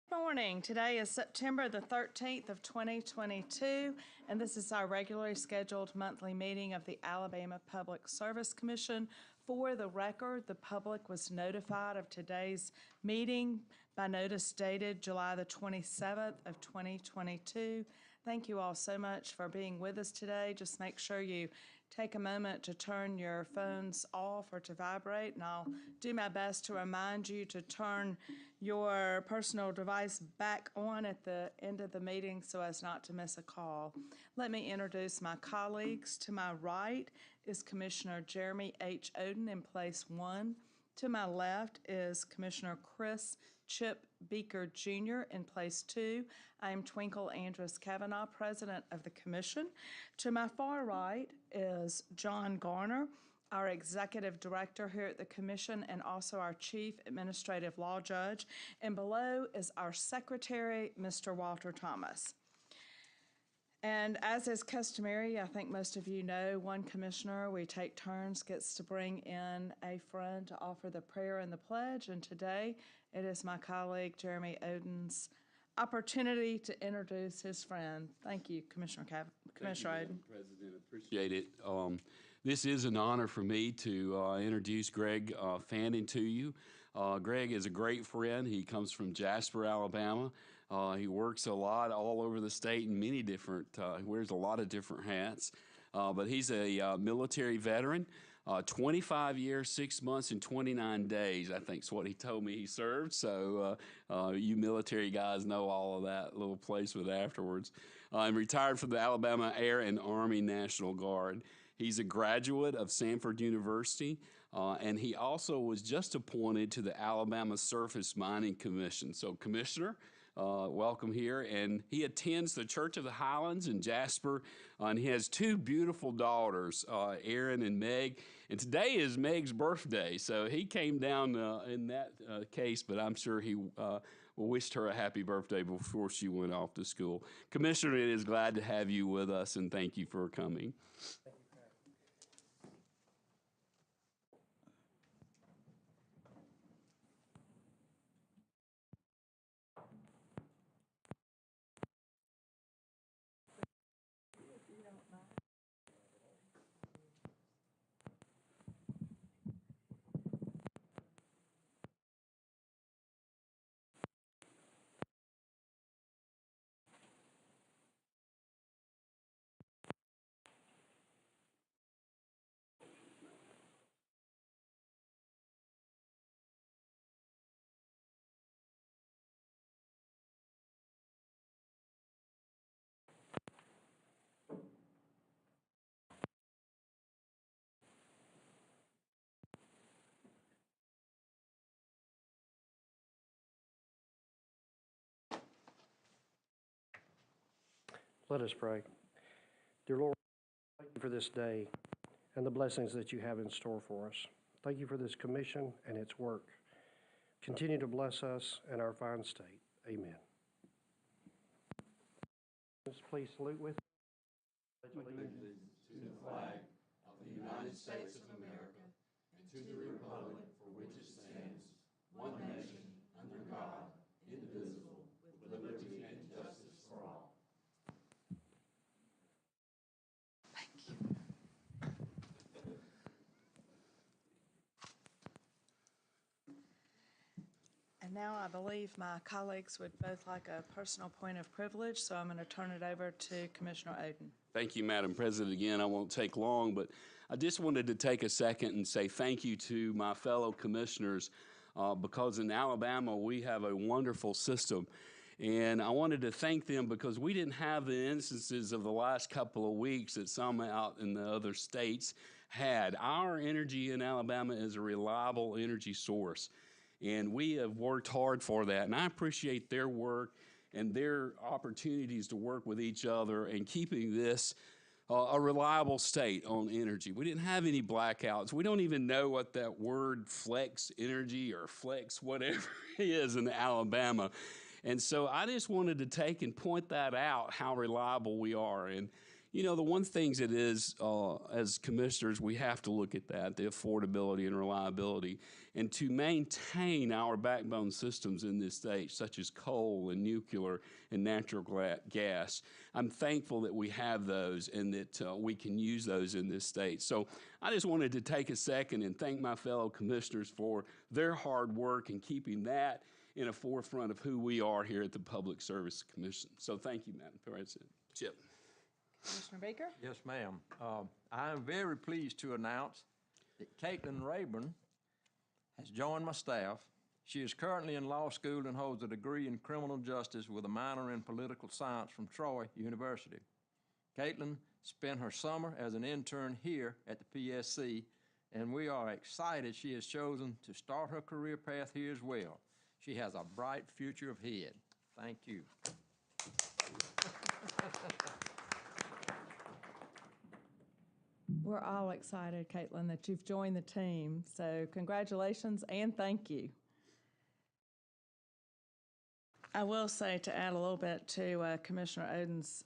Morning. Today is September the 13th of 2022, and this is our regularly scheduled monthly meeting of the Alabama Public Service Commission. For the record, the public was notified of today's meeting by notice dated July the 27th of 2022. Thank you all so much for being with us today. Just make sure you take a moment to turn your phones off or to vibrate, and I'll do my best to remind you to turn your personal device back on at the end of the meeting so as not to miss a call. Let me introduce my colleagues. To my right is Commissioner Jeremy H. Oden in place 1. To my left is Commissioner Chris Chip Beaker Jr. in place 2. I am Twinkle Andress Kavanaugh, President of the Commission. To my far right is John Garner, our Executive Director here at the Commission and also our Chief Administrative Law Judge. And below is our Secretary, Mr. Walter Thomas. And as is customary, I think most of you know, one commissioner, we take turns, gets to bring in a friend to offer the prayer and the pledge. And today it is my colleague Jeremy Oden's opportunity to introduce his friend. Thank you, Commissioner Oden. President, appreciate it. This is an honor for me to introduce Greg Fanning to you. Greg is a great friend. He comes from Jasper, Alabama. He works a lot all over the state in many different, he wears a lot of different hats. But he's a military veteran. 25 years, 6 months, and 29 days, I think is what he told me he served. So you military guys know all of that little place with afterwards. I'm retired from the Alabama Air and Army National Guard. He's a graduate of Samford University, and he also was just appointed to the Alabama Surface Mining Commission. So, Commissioner, welcome here. And he attends the Church of the Highlands in Jasper, and he has two beautiful daughters, Erin and Meg. And today is Meg's birthday, so he came down in that case, but I'm sure he wished her a happy birthday before she went off to school. Commissioner, it is glad to have you with us, and thank you for coming. Let us pray. Dear Lord, thank you for this day and the blessings that you have in store for us. Thank you for this commission and its work. Continue to bless us and our fine state. Amen. Please salute with allegiance to the flag of the United States of America and to the republic for which it stands, one nation, under God, indivisible, with liberty and justice for all. And now I believe my colleagues would both like a personal point of privilege, so I'm going to turn it over to Commissioner Oden. Thank you, Madam President. Again, I won't take long, but I just wanted to take a second and say thank you to my fellow commissioners because in Alabama we have a wonderful system. And I wanted to thank them because we didn't have the instances of the last couple of weeks that some out in the other states had. Our energy in Alabama is a reliable energy source. And we have worked hard for that. And I appreciate their work and their opportunities to work with each other and keeping this a reliable state on energy. We didn't have any blackouts. We don't even know what that word flex energy or flex whatever is in Alabama. And so I just wanted to take and point that out, how reliable we are. And You know, the one things it is, as commissioners, we have to look at that, the affordability and reliability. And to maintain our backbone systems in this state, such as coal and nuclear and natural gas, I'm thankful that we have those and that we can use those in this state. So I just wanted to take a second and thank my fellow commissioners for their hard work in keeping that in a forefront of who we are here at the Public Service Commission. So thank you, Madam President. Chip. Commissioner Baker? Yes, ma'am. I am very pleased to announce that Caitlin Rayburn has joined my staff. She is currently in law school and holds a degree in criminal justice with a minor in political science from Troy University. Caitlin spent her summer as an intern here at the PSC, and we are excited she has chosen to start her career path here as well. She has a bright future ahead. Thank you. We're all excited, Caitlin, that you've joined the team. So congratulations and thank you. I will say, to add a little bit to Commissioner Oden's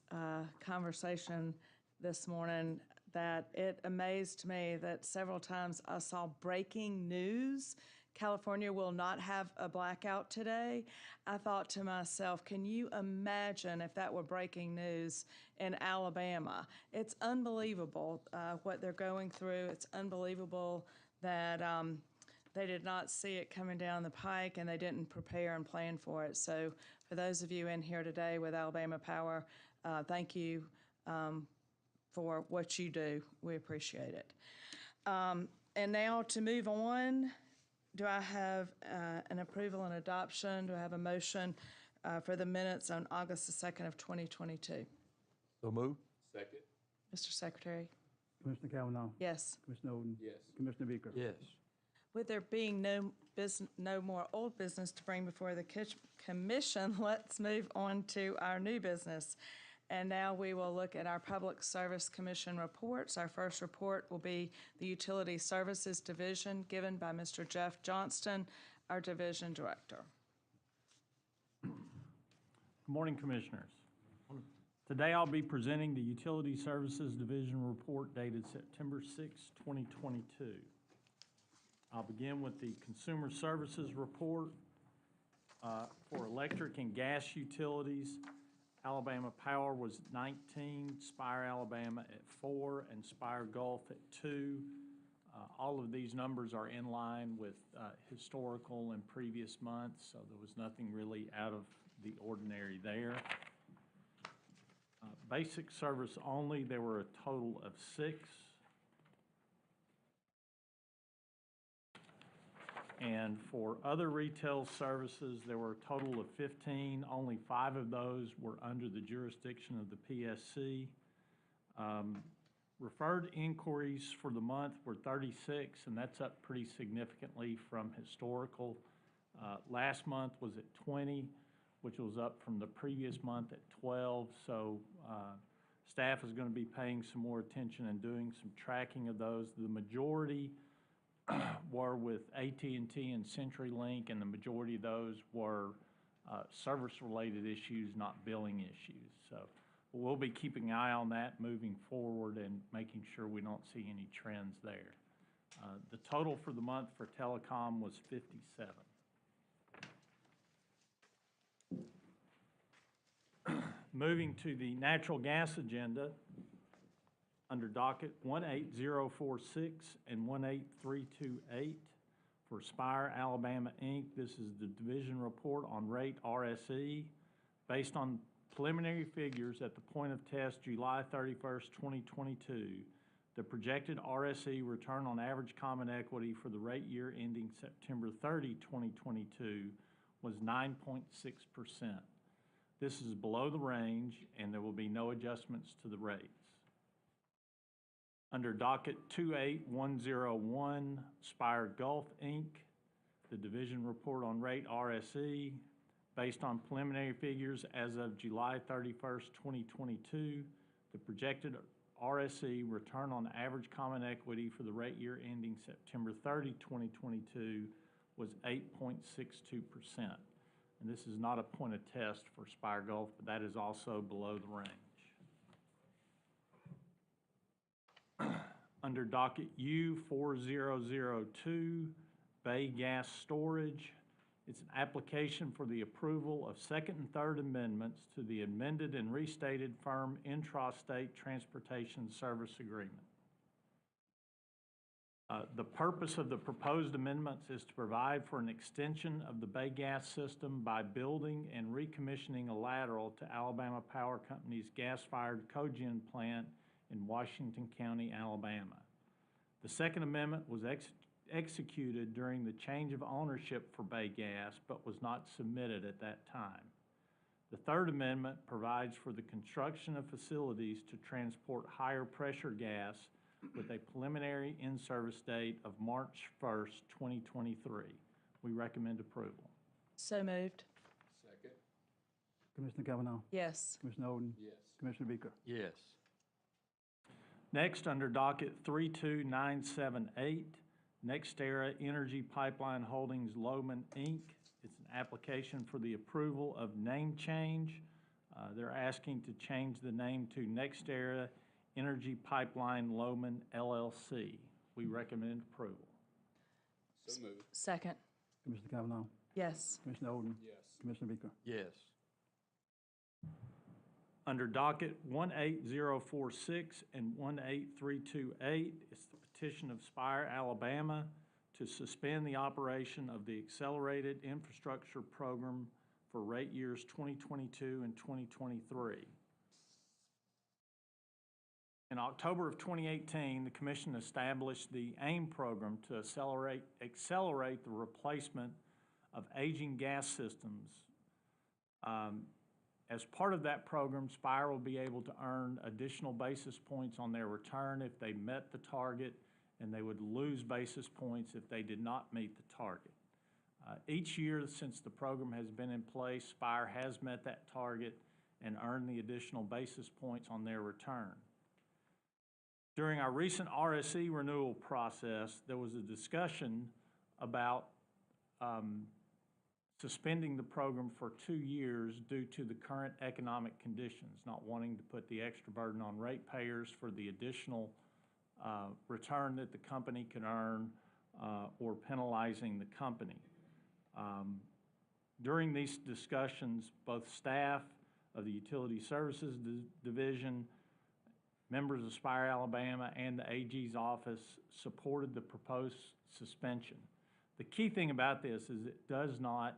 conversation this morning, that it amazed me that several times I saw breaking news. California will not have a blackout today. I thought to myself, can you imagine if that were breaking news in Alabama? It's unbelievable what they're going through. It's unbelievable that they did not see it coming down the pike and they didn't prepare and plan for it. So for those of you in here today with Alabama Power, thank you for what you do. We appreciate it. And now to move on, do I have an approval and adoption? Do I have a motion for the minutes on August the 2nd of 2022? So moved. Second. Mr. Secretary? Commissioner Cavanaugh. Yes. Commissioner Oden. Yes. Commissioner Beaker. Yes. With there being no more old business to bring before the commission, let's move on to our new business. And now we will look at our Public Service Commission reports. Our first report will be the Utility Services Division, given by Mr. Jeff Johnston, our Division Director. Good morning, Commissioners. Today I'll be presenting the Utility Services Division report dated September 6, 2022. I'll begin with the Consumer Services report for electric and gas utilities. Alabama Power was 19, Spire Alabama at 4, and Spire Gulf at 2. All of these numbers are in line with historical and previous months, so there was nothing really out of the ordinary there. Basic service only, there were a total of 6. And for other retail services, there were a total of 15. Only 5 of those were under the jurisdiction of the PSC. Referred inquiries for the month were 36, and that's up pretty significantly from historical. Last month was at 20, which was up from the previous month at 12. So staff is going to be paying some more attention and doing some tracking of those. The majority were with AT&T and CenturyLink, and the majority of those were service-related issues, not billing issues. So we'll be keeping an eye on that moving forward and making sure we don't see any trends there. The total for the month for telecom was 57. Moving to the natural gas agenda, under docket 18046 and 18328 for Spire Alabama, Inc. This is the division report on rate RSE. Based on preliminary figures at the point of test July 31st, 2022, the projected RSE return on average common equity for the rate year ending September 30, 2022 was 9.6%. This is below the range, and there will be no adjustments to the rates. Under docket 28101, Spire Gulf, Inc., the division report on rate RSE, based on preliminary figures as of July 31st, 2022, the projected RSE return on average common equity for the rate year ending September 30, 2022 was 8.62%. And this is not a point of test for Spire Gulf, but that is also below the range. Under docket U4002, Bay Gas Storage, it's an application for the approval of second and third amendments to the amended and restated firm intrastate transportation service agreement. The purpose of the proposed amendments is to provide for an extension of the Bay Gas system by building and recommissioning a lateral to Alabama Power Company's gas-fired cogen plant in Washington County, Alabama. The second amendment was executed during the change of ownership for Bay Gas, but was not submitted at that time. The third amendment provides for the construction of facilities to transport higher pressure gas with a preliminary in-service date of March 1st, 2023. We recommend approval. So moved. Second. Commissioner Cavanaugh. Yes. Commissioner Oden. Yes. Commissioner Beaker. Yes. Next, under docket 32978, NextEra Energy Pipeline Holdings Lohman, Inc. It's an application for the approval of name change. They're asking to change the name to NextEra Energy Pipeline Lohman, LLC. We recommend approval. So moved. Second. Commissioner Cavanaugh. Yes. Commissioner Oden. Yes. Commissioner Beaker. Yes. Under docket 18046 and 18328, it's the petition of Spire, Alabama, to suspend the operation of the Accelerated Infrastructure Program for rate years 2022 and 2023. In October of 2018, the Commission established the AIM program to accelerate the replacement of aging gas systems. As part of that program, Spire will be able to earn additional basis points on their return if they met the target, and they would lose basis points if they did not meet the target. Each year since the program has been in place, Spire has met that target and earned the additional basis points on their return. During our recent RSE renewal process, there was a discussion about suspending the program for 2 years due to the current economic conditions, not wanting to put the extra burden on ratepayers for the additional return that the company can earn or penalizing the company. During these discussions, both staff of the Utility Services Division, members of Spire, Alabama, and the AG's office supported the proposed suspension. The key thing about this is it does not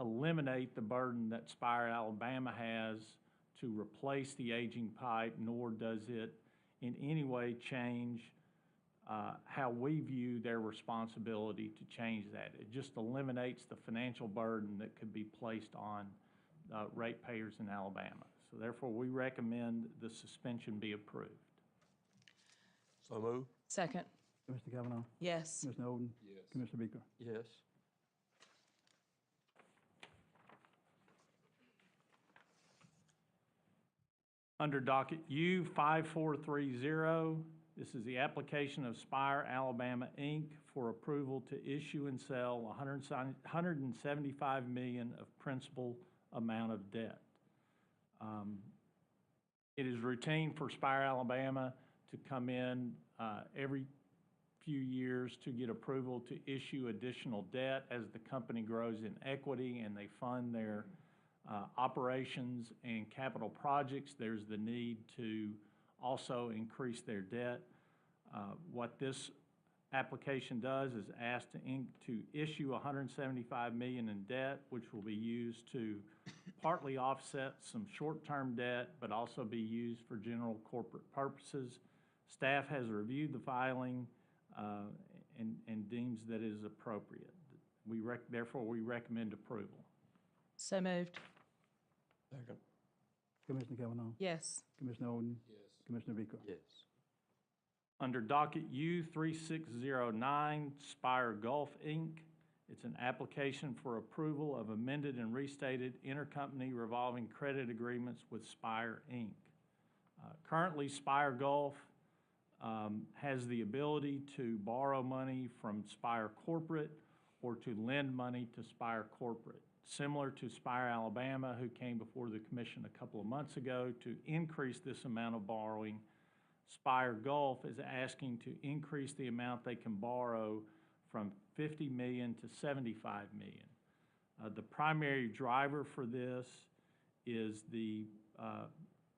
eliminate the burden that Spire, Alabama has to replace the aging pipe, nor does it in any way change how we view their responsibility to change that. It just eliminates the financial burden that could be placed on ratepayers in Alabama. So therefore, we recommend the suspension be approved. So move. Second. Commissioner Cavanaugh. Yes. Commissioner Oden. Yes. Commissioner Beaker. Yes. Under docket U5430, this is the application of Spire, Alabama, Inc. for approval to issue and sell $175 million of principal amount of debt. It is routine for Spire, Alabama to come in every few years to get approval to issue additional debt as the company grows in equity and they fund their operations and capital projects. There's the need to also increase their debt. What this application does is ask to issue $175 million in debt, which will be used to partly offset some short-term debt, but also be used for general corporate purposes. Staff has reviewed the filing and deems that it is appropriate. Therefore, we recommend approval. So moved. Second. Commissioner Cavanaugh. Yes. Commissioner Oden. Yes. Commissioner Beaker. Yes. Under docket U3609, Spire Gulf, Inc., it's an application for approval of amended and restated intercompany revolving credit agreements with Spire, Inc. Currently, Spire Gulf has the ability to borrow money from Spire Corporate or to lend money to Spire Corporate. Similar to Spire, Alabama, who came before the Commission a couple of months ago to increase this amount of borrowing, Spire Gulf is asking to increase the amount they can borrow from $50 million to $75 million. The primary driver for this is the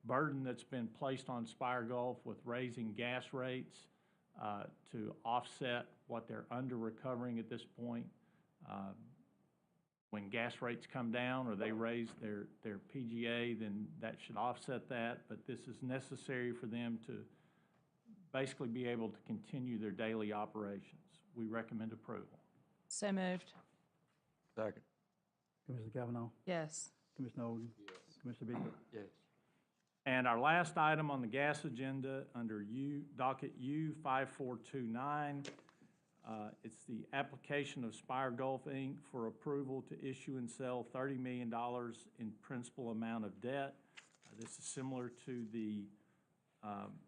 burden that's been placed on Spire Gulf with raising gas rates to offset what they're under recovering at this point. When gas rates come down or they raise their PGA, then that should offset that, but this is necessary for them to basically be able to continue their daily operations. We recommend approval. So moved. Second. Commissioner Cavanaugh, Yes. Commissioner Oden, Commissioner Beaker, Yes. And our last item on the gas agenda under docket U 5429, it's the application of Spire Gulf, Inc. for approval to issue and sell $30 million in principal amount of debt. This is similar to the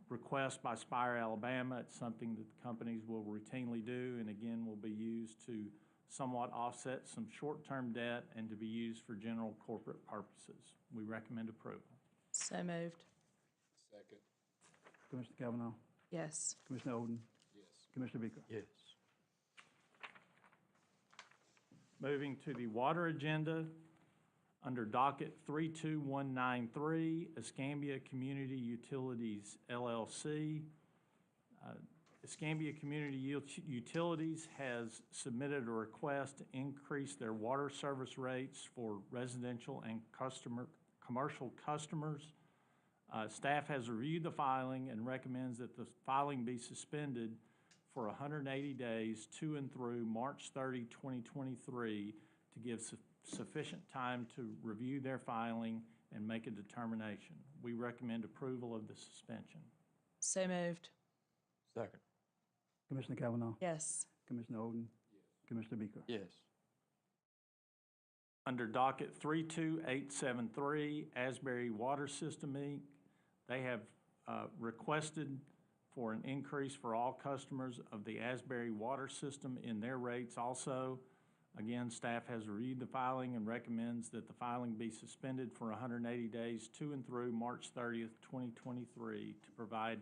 request by Spire, Alabama. It's something that the companies will routinely do, and again, will be used to somewhat offset some short-term debt and to be used for general corporate purposes. We recommend approval. So moved. Second. Commissioner Cavanaugh, Yes. Commissioner Oden, Yes. Commissioner Beaker. Yes. Moving to the water agenda, under docket 32193, Escambia Community Utilities LLC. Escambia Community Utilities has submitted a request to increase their water service rates for residential and commercial customers. Staff has reviewed the filing and recommends that the filing be suspended for 180 days to and through March 30, 2023, to give sufficient time to review their filing and make a determination. We recommend approval of the suspension. So moved. Second. Commissioner Cavanaugh, Yes. Commissioner Oden, Commissioner Beaker. Yes. Under docket 32873, Asbury Water System, Inc., they have requested for an increase for all customers of the Asbury Water System in their rates also. Again, staff has reviewed the filing and recommends that the filing be suspended for 180 days to and through March 30th, 2023 to provide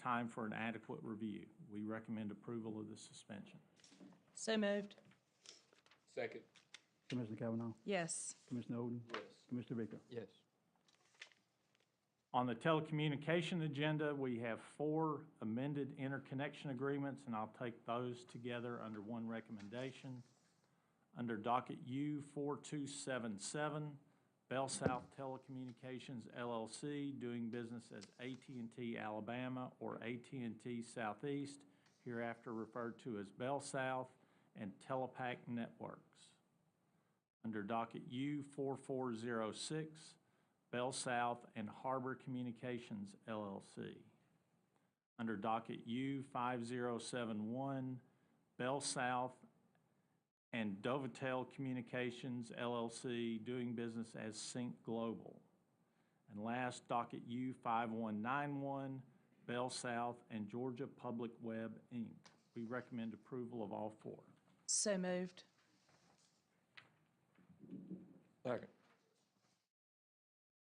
time for an adequate review. We recommend approval of the suspension. So moved. Second. Commissioner Cavanaugh, Yes. Commissioner Oden, Yes. Commissioner Beaker. Yes. On the telecommunication agenda, we have 4 amended interconnection agreements, and I'll take those together under one recommendation. Under docket U 4277, Bell South Telecommunications LLC, doing business as AT&T Alabama or AT&T Southeast, hereafter referred to as Bell South, and Telepac Networks. Under docket U 4406, Bell South and Harbor Communications LLC. Under docket U 5071, Bell South and Dovatel Communications LLC, doing business as Sync Global. And last, docket U 5191, Bell South and Georgia Public Web, Inc. We recommend approval of all 4. So moved. Second.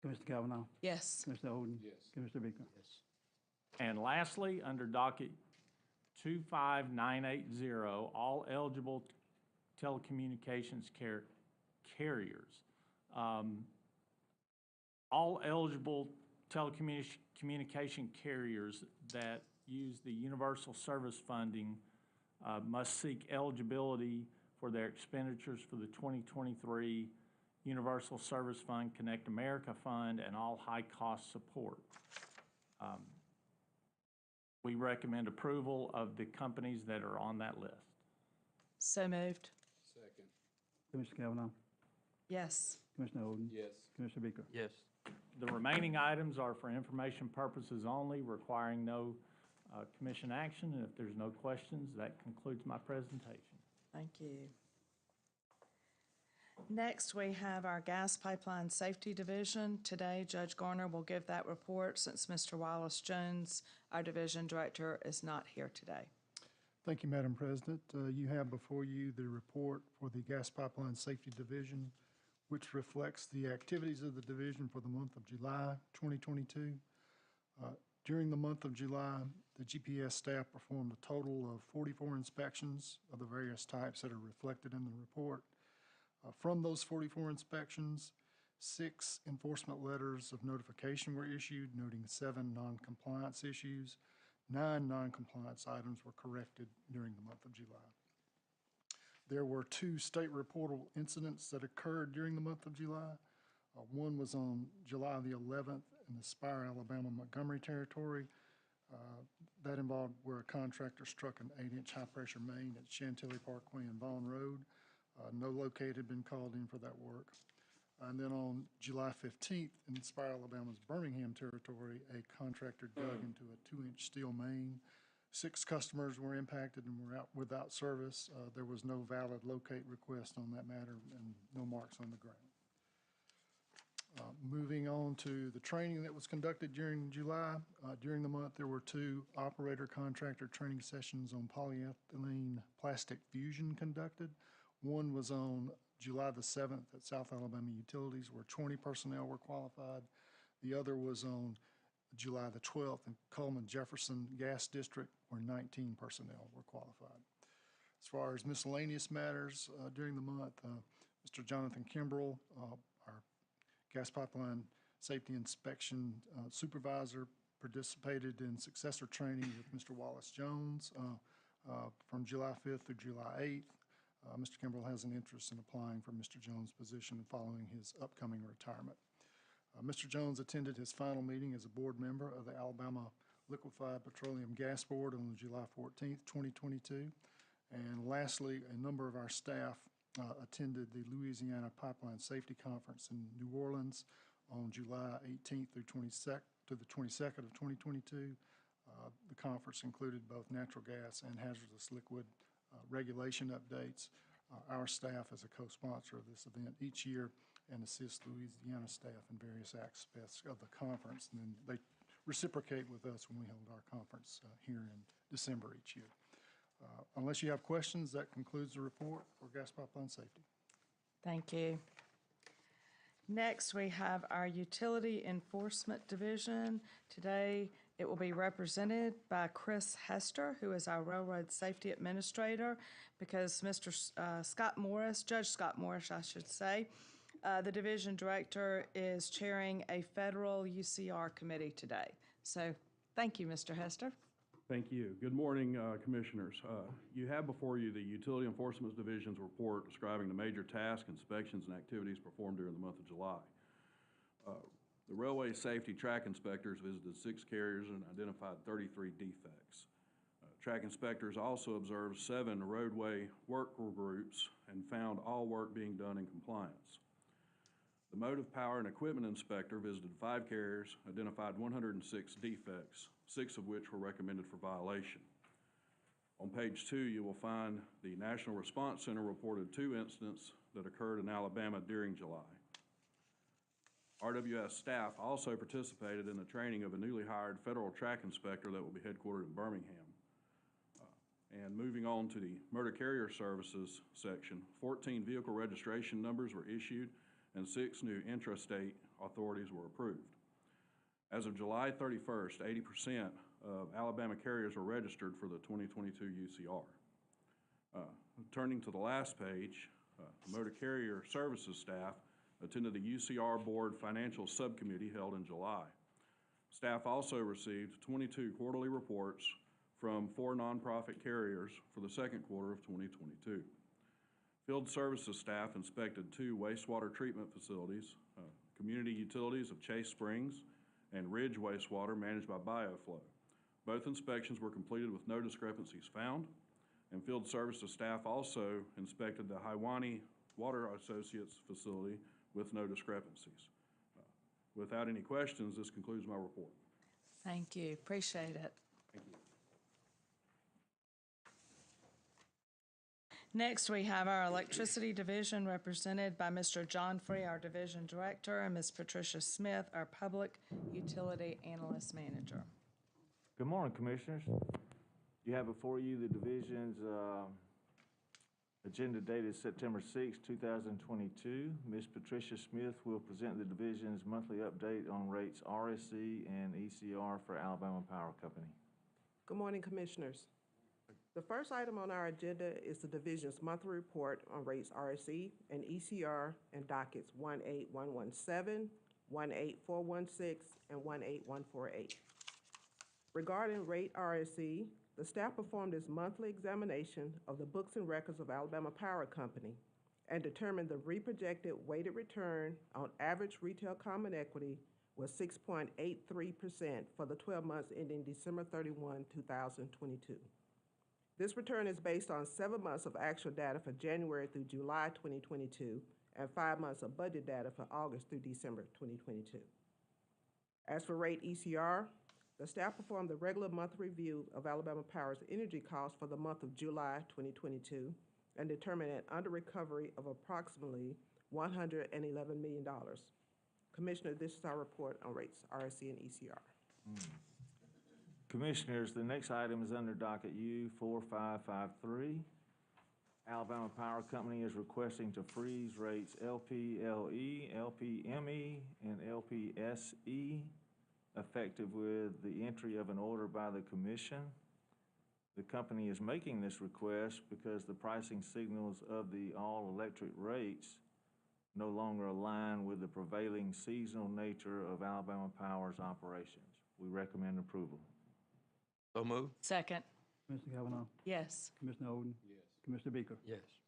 Commissioner Cavanaugh, Yes. Commissioner Oden, Yes. Commissioner Beaker. Yes. And lastly, under docket 25980, all eligible telecommunications carriers. All eligible telecommunication carriers that use the universal service funding must seek eligibility for their expenditures for the 2023 Universal Service Fund, Connect America Fund, and all high-cost support. We recommend approval of the companies that are on that list. So moved. Second. Commissioner Cavanaugh, Yes. Commissioner Oden, Yes. Commissioner Beaker. Yes. The remaining items are for information purposes only, requiring no commission action. And if there's no questions, that concludes my presentation. Thank you. Next, we have our Gas Pipeline Safety Division. Today, Judge Garner will give that report since Mr. Wallace Jones, our Division Director, is not here today. Thank you, Madam President. You have before you the report for the Gas Pipeline Safety Division, which reflects the activities of the division for the month of July 2022. During the month of July, the GPS staff performed a total of 44 inspections of the various types that are reflected in the report. From those 44 inspections, 6 enforcement letters of notification were issued, noting 7 non-compliance issues. 9 non-compliance items were corrected during the month of July. There were 2 state reportable incidents that occurred during the month of July. One was on July the 11th in the Spire, Alabama, Montgomery territory. That involved where a contractor struck an 8-inch high-pressure main at Chantilly Parkway and Vaughn Road. No locate had been called in for that work. And then on July 15th in Spire, Alabama's Birmingham territory, a contractor dug into a 2-inch steel main. 6 customers were impacted and were out without service. There was no valid locate request on that matter and no marks on the ground. Moving on to the training that was conducted during July. During the month, there were 2 operator contractor training sessions on polyethylene plastic fusion conducted. One was on July the 7th at South Alabama Utilities, where 20 personnel were qualified. The other was on July the 12th in Coleman Jefferson Gas District, where 19 personnel were qualified. As far as miscellaneous matters during the month, Mr. Jonathan Kimbrell, our gas pipeline safety inspection supervisor, participated in successor training with Mr. Wallace Jones from July 5th through July 8th. Mr. Kimbrell has an interest in applying for Mr. Jones' position following his upcoming retirement. Mr. Jones attended his final meeting as a board member of the Alabama Liquefied Petroleum Gas Board on July 14th, 2022. And lastly, a number of our staff attended the Louisiana Pipeline Safety Conference in New Orleans on July 18th through 22nd to the 22nd of 2022. The conference included both natural gas and hazardous liquid regulation updates. Our staff is a co-sponsor of this event each year and assists Louisiana staff in various aspects of the conference. And then they reciprocate with us when we hold our conference here in December each year. Unless you have questions, that concludes the report for gas pipeline safety. Thank you. Next, we have our Utility Enforcement Division. Today, it will be represented by Chris Hester, who is our Railroad Safety Administrator, because Mr. Scott Morris, Judge Scott Morris, I should say, the Division Director, is chairing a federal UCR committee today. So, thank you, Mr. Hester. Thank you. Good morning, Commissioners. You have before you the Utility Enforcement Division's report describing the major tasks, inspections, and activities performed during the month of July. The Railway Safety Track Inspectors visited 6 carriers and identified 33 defects. Track inspectors also observed 7 roadway work groups and found all work being done in compliance. The Motive Power and Equipment Inspector visited 5 carriers, identified 106 defects, 6 of which were recommended for violation. On page 2, you will find the National Response Center reported 2 incidents that occurred in Alabama during July. RWS staff also participated in the training of a newly hired federal track inspector that will be headquartered in Birmingham. And moving on to the Motor Carrier Services section, 14 vehicle registration numbers were issued and 6 new intrastate authorities were approved. As of July 31st, 80% of Alabama carriers were registered for the 2022 UCR. Turning to the last page, the Motor Carrier Services staff attended the UCR Board Financial Subcommittee held in July. Staff also received 22 quarterly reports from 4 nonprofit carriers for the second quarter of 2022. Field Services staff inspected 2 wastewater treatment facilities, community utilities of Chase Springs and Ridge Wastewater managed by BioFlow. Both inspections were completed with no discrepancies found, and Field Services staff also inspected the Hiwanee Water Associates facility with no discrepancies. Without any questions, this concludes my report. Thank you. Appreciate it. Thank you. Next, we have our Electricity Division represented by Mr. John Free, our Division Director, and Ms. Patricia Smith, our Public Utility Analyst Manager. Good morning, Commissioners. You have before you the division's Agenda dated September 6, 2022. Ms. Patricia Smith will present the division's monthly update on rates RSC and ECR for Alabama Power Company. Good morning, Commissioners. The first item on our agenda is the division's monthly report on rates RSC and ECR and dockets 18117, 18416, and 18148. Regarding rate RSC, the staff performed its monthly examination of the books and records of Alabama Power Company and determined the reprojected weighted return on average retail common equity was 6.83% for the 12 months ending December 31, 2022. This return is based on 7 months of actual data for January through July 2022 and 5 months of budget data for August through December 2022. As for rate ECR, the staff performed the regular monthly review of Alabama Power's energy costs for the month of July 2022 and determined an under-recovery of approximately $111 million. Commissioner, this is our report on rates RSC and ECR. Commissioners, the next item is under docket U 4553. Alabama Power Company is requesting to freeze rates LPLE, LPME, and LPSE effective with the entry of an order by the Commission. The company is making this request because the pricing signals of the all-electric rates no longer align with the prevailing seasonal nature of Alabama Power's operations. We recommend approval. So moved. Second. Commissioner Kavanaugh? Yes. Commissioner Oden? Yes. Commissioner Beaker? Yes.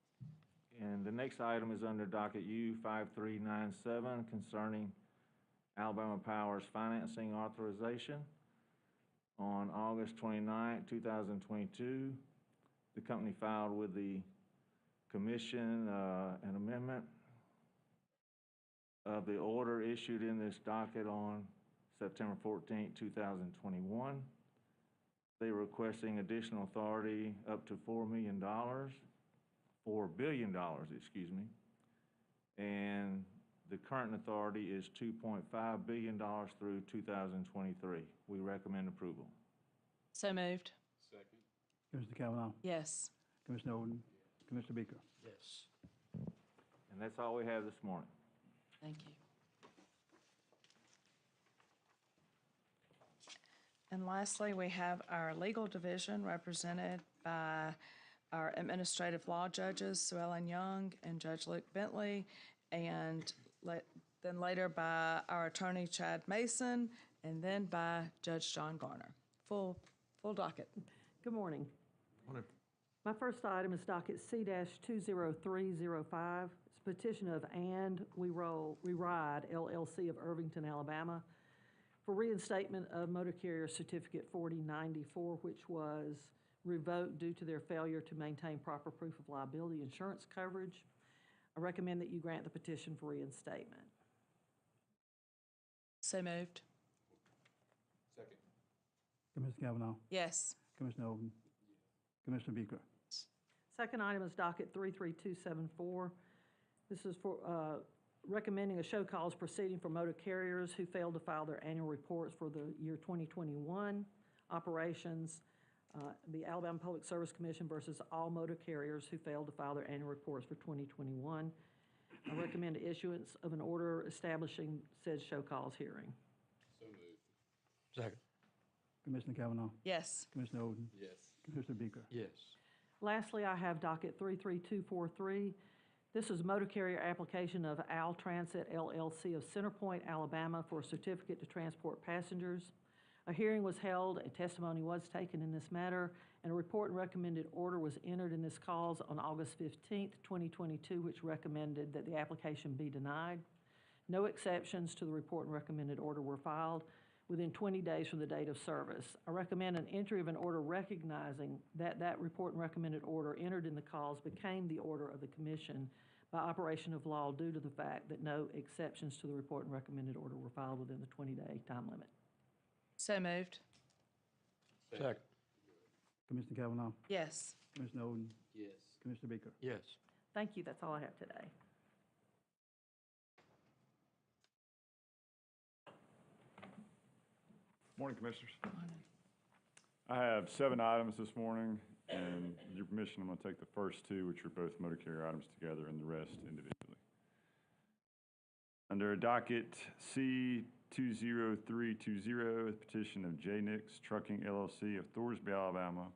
And the next item is under docket U 5397 concerning Alabama Power's financing authorization. On August 29, 2022, the company filed with the Commission an amendment of the order issued in this docket on September 14, 2021. They were requesting additional authority up to $4 billion, excuse me. And the current authority is $2.5 billion through 2023. We recommend approval. So moved. Second. Commissioner Kavanaugh? Yes. Commissioner Oden? Commissioner Beaker? Yes. And that's all we have this morning. Thank you. And lastly, we have our legal division represented by our administrative law judges, Sue Ellen Young and Judge Luke Bentley, and then later by our attorney, Chad Mason, and then by Judge John Garner. Full docket. Good morning. Morning. My first item is docket C-20305. It's a petition of And We Ride LLC of Irvington, Alabama, for reinstatement of Motor Carrier Certificate 4094, which was revoked due to their failure to maintain proper proof of liability insurance coverage. I recommend that you grant the petition for reinstatement. So moved. Second. Commissioner Kavanaugh? Yes. Commissioner Oden? Commissioner Beaker? Second item is docket 33274. This is for recommending a show cause proceeding for motor carriers who failed to file their annual reports for the year 2021 operations. The Alabama Public Service Commission versus all motor carriers who failed to file their annual reports for 2021. I recommend the issuance of an order establishing said show cause hearing. So moved. Second. Commissioner Kavanaugh? Yes. Commissioner Oden? Yes. Commissioner Beaker? Yes. Lastly, I have docket 33243. This is a motor carrier application of Al Transit LLC of Center Point, Alabama for a certificate to transport passengers. A hearing was held, a testimony was taken in this matter, and a report and recommended order was entered in this cause on August 15th, 2022, which recommended that the application be denied. No exceptions to the report and recommended order were filed within 20 days from the date of service. I recommend an entry of an order recognizing that that report and recommended order entered in the cause became the order of the Commission by operation of law due to the fact that no exceptions to the report and recommended order were filed within the 20-day time limit. So moved. Second. Commissioner Kavanaugh? Yes. Commissioner Oden? Yes. Commissioner Beaker? Yes. Thank you. That's all I have today. Morning, Commissioners. I have 7 items this morning. And with your permission, I'm going to take the first two, which are both motor carrier items together, and the rest individually. Under docket C 20320, the petition of J. Nix Trucking LLC of Thorsby, Alabama,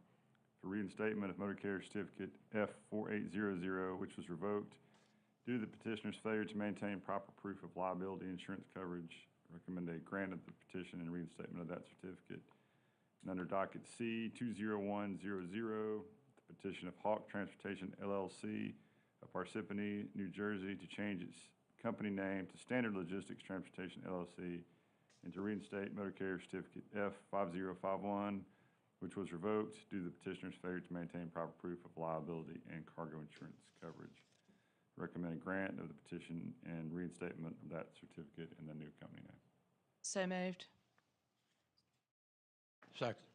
for reinstatement of motor carrier certificate F4800, which was revoked due to the petitioner's failure to maintain proper proof of liability insurance coverage. Recommend a grant of the petition and reinstatement of that certificate. And under docket C 20100, the petition of Hawk Transportation LLC of Parsippany, New Jersey, to change its company name to Standard Logistics Transportation LLC and to reinstate motor carrier certificate F5051, which was revoked due to the petitioner's failure to maintain proper proof of liability and cargo insurance coverage. Recommend a grant of the petition and reinstatement of that certificate in the new company name. So moved. Second.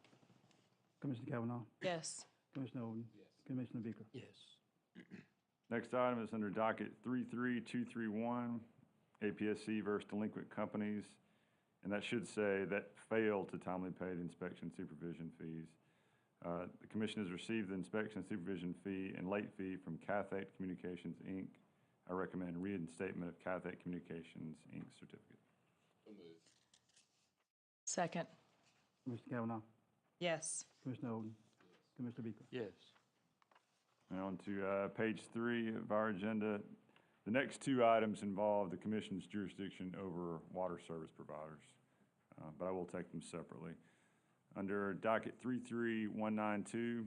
Commissioner Kavanaugh? Yes. Commissioner Oden? Yes. Commissioner Beaker? Yes. Next item is under docket 33231, APSC versus delinquent companies. And that should say that failed to timely pay the inspection supervision fees. The commission has received the inspection supervision fee and late fee from Cathate Communications, Inc. I recommend reinstatement of Cathate Communications, Inc. certificate. So moved. Second. Commissioner Kavanaugh? Yes. Commissioner Oden? Commissioner Beaker? Yes. And on to page 3 of our agenda. The next two items involve the commission's jurisdiction over water service providers, but I will take them separately. Under docket 33192,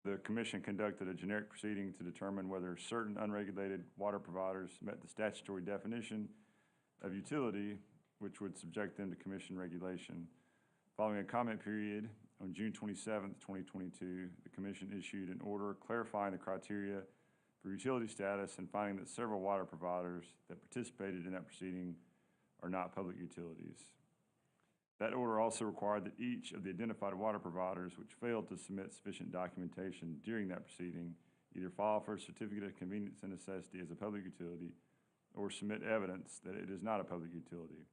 the commission conducted a generic proceeding to determine whether certain unregulated water providers met the statutory definition of utility, which would subject them to commission regulation. Following a comment period on June 27th, 2022, the commission issued an order clarifying the criteria for utility status and finding that several water providers that participated in that proceeding are not public utilities. That order also required that each of the identified water providers which failed to submit sufficient documentation during that proceeding either file for a certificate of convenience and necessity as a public utility or submit evidence that it is not a public utility.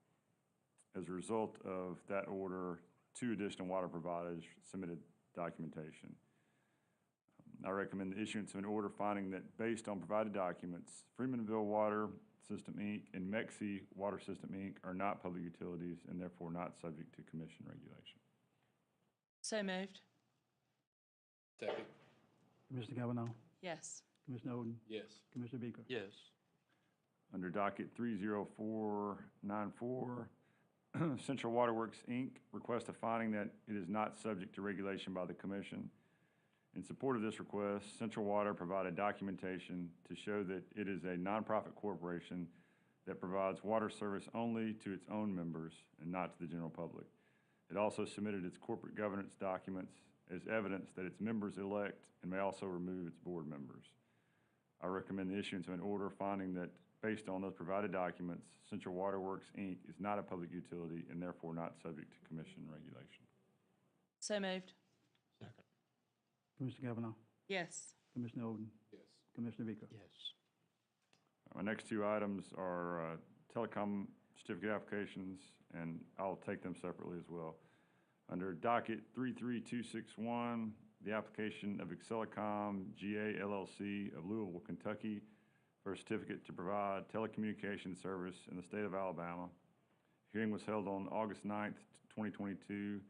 As a result of that order, 2 additional water providers submitted documentation. I recommend the issuance of an order finding that based on provided documents, Freemanville Water System, Inc. and Mexi Water System, Inc. are not public utilities and therefore not subject to commission regulation. So moved. Second. Commissioner Kavanaugh? Yes. Commissioner Oden? Yes. Commissioner Beaker? Yes. Under docket 30494, Central Waterworks, Inc. requests a finding that it is not subject to regulation by the commission. In support of this request, Central Water provided documentation to show that it is a nonprofit corporation that provides water service only to its own members and not to the general public. It also submitted its corporate governance documents as evidence that its members elect and may also remove its board members. I recommend the issuance of an order finding that based on those provided documents, Central Waterworks, Inc. is not a public utility and therefore not subject to commission regulation. So moved. Second. Commissioner Kavanaugh? Yes. Commissioner Oden? Yes. Commissioner Beaker? Yes. My next two items are telecom certificate applications, and I'll take them separately as well. Under docket 33261, the application of Excelicom GA LLC of Louisville, Kentucky for a certificate to provide telecommunications service in the state of Alabama. Hearing was held on August 9th, 2022,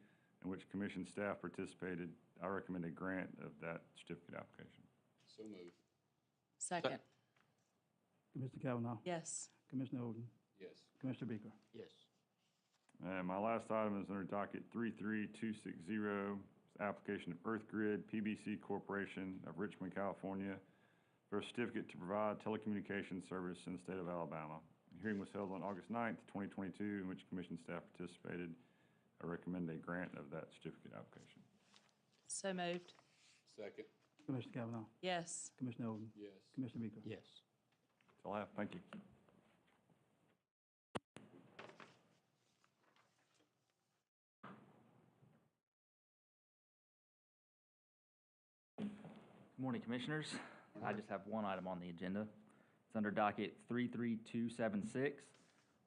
in which commission staff participated. I recommend a grant of that certificate application. So moved. Second. Commissioner Kavanaugh? Yes. Commissioner Oden? Yes. Commissioner Beaker? Yes. And my last item is under docket 33260, application of EarthGrid PBC Corporation of Richmond, California, for a certificate to provide telecommunications service in the state of Alabama. The hearing was held on August 9th, 2022, in which commission staff participated. I recommend a grant of that certificate application. So moved. Second. Commissioner Kavanaugh? Yes. Commissioner Oden? Yes. Commissioner Beaker? Yes. That's all I have. Thank you. Good morning, Commissioners. I just have one item on the agenda. It's under docket 33276.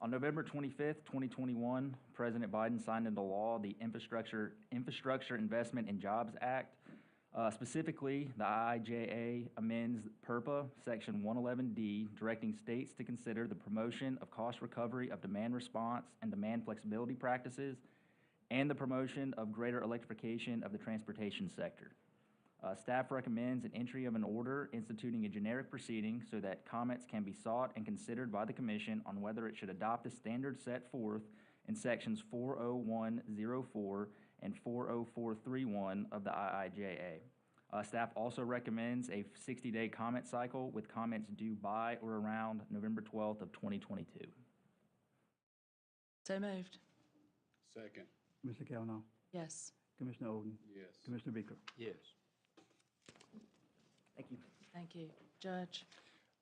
On November 25th, 2021, President Biden signed into law the Infrastructure Investment and Jobs Act. Specifically, the IIJA amends PURPA, Section 111D, directing states to consider the promotion of cost recovery of demand response and demand flexibility practices, and the promotion of greater electrification of the transportation sector. Staff recommends an entry of an order instituting a generic proceeding so that comments can be sought and considered by the Commission on whether it should adopt the standards set forth in Sections 40104 and 40431 of the IIJA. Staff also recommends a 60-day comment cycle with comments due by or around November 12th of 2022. So moved. Second. Commissioner Kavanaugh, Yes. Commissioner Oden, Yes. Commissioner Beaker. Yes. Thank you. Thank you. Judge?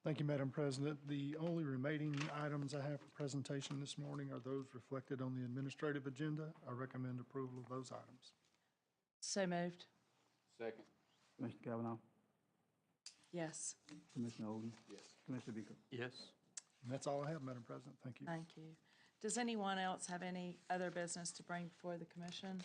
Thank you, Madam President. The only remaining items I have for presentation this morning are those reflected on the administrative agenda. I recommend approval of those items. So moved. Second. Commissioner Kavanaugh, Yes. Commissioner Oden, Yes. Commissioner Beaker. Yes. And that's all I have, Madam President. Thank you. Thank you. Does anyone else have any other business to bring before the commission?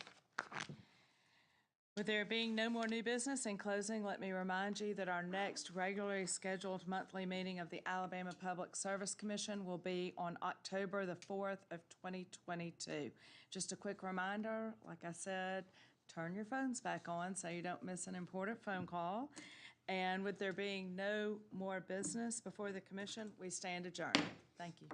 With there being no more new business, in closing, let me remind you that our next regularly scheduled monthly meeting of the Alabama Public Service Commission will be on October the 4th of 2022. Just a quick reminder, like I said, turn your phones back on so you don't miss an important phone call. And with there being no more business before the commission, we stand adjourned. Thank you.